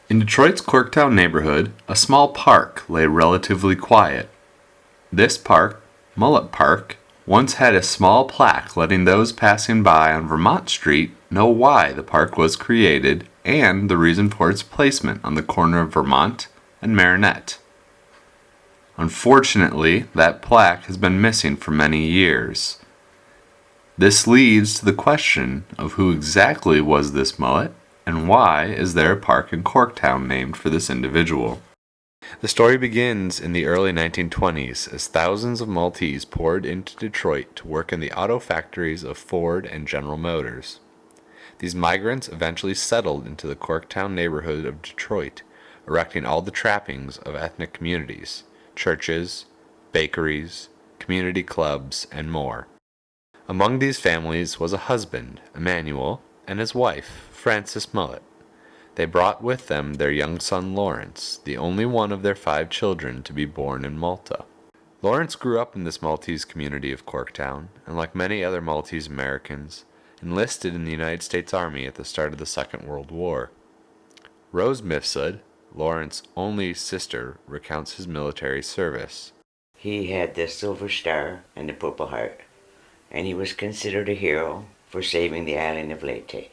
In Detroit's Corktown neighborhood, a small park lay relatively quiet. This park, Muliett Park, once had a small plaque letting those passing by on Vermont Street know why the park was created and the reason for its placement on the corner of Vermont and Marinette. Unfortunately, that plaque has been missing for many years. This leads to the question of who exactly was this Muliett, and why is there a park in Corktown named for this individual? The story begins in the early 1920s as thousands of Maltese poured into Detroit to work in the auto factories of Ford and General Motors. These migrants eventually settled into the Corktown neighborhood of Detroit, erecting all the trappings of ethnic communities, churches, bakeries, community clubs, and more. Among these families was a husband, Emmanuel, and his wife, Frances Muliett. They brought with them their young son Lawrence, the only one of their 5 children to be born in Malta. Lawrence grew up in this Maltese community of Corktown, and like many other Maltese-Americans, enlisted in the United States Army at the start of the Second World War. Rose Mifsud, Lawrence's only sister, recounts his military service. He had the Silver Star and the Purple Heart, and he was considered a hero for saving the island of Leyte.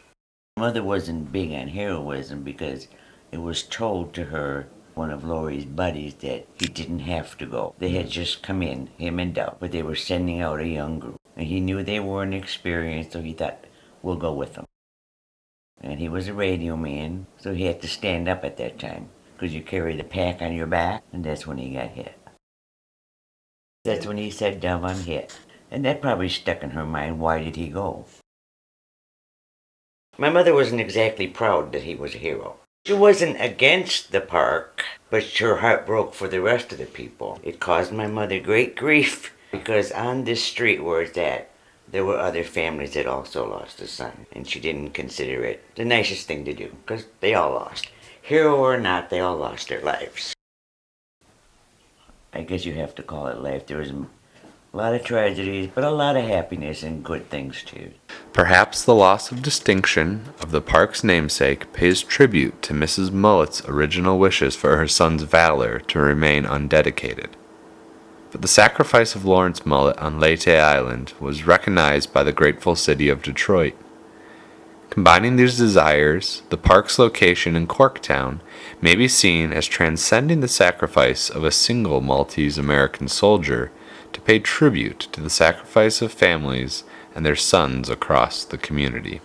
Mother wasn't big on heroism because it was told to her, one of Laurie's buddies, that he didn't have to go. They had just come in, him and Doug, but they were sending out a young group. And he knew they weren't experienced, so he thought, we'll go with them. And he was a radio man, so he had to stand up at that time, because you carry the pack on your back, and that's when he got hit. That's when he said, "Dove, I'm hit." And that probably stuck in her mind, why did he go? My mother wasn't exactly proud that he was a hero. She wasn't against the park, but her heart broke for the rest of the people. It caused my mother great grief because on this street where it's at, there were other families that also lost a son, and she didn't consider it the nicest thing to do because they all lost. Hero or not, they all lost their lives. I guess you have to call it life. There was a lot of tragedies, but a lot of happiness and good things too. Perhaps the loss of distinction of the park's namesake pays tribute to Mrs. Mullett's original wishes for her son's valor to remain undedicated. But the sacrifice of Lawrence Muliett on Leyte Island was recognized by the grateful city of Detroit. Combining these desires, the park's location in Corktown may be seen as transcending the sacrifice of a single Maltese-American soldier to pay tribute to the sacrifice of families and their sons across the community.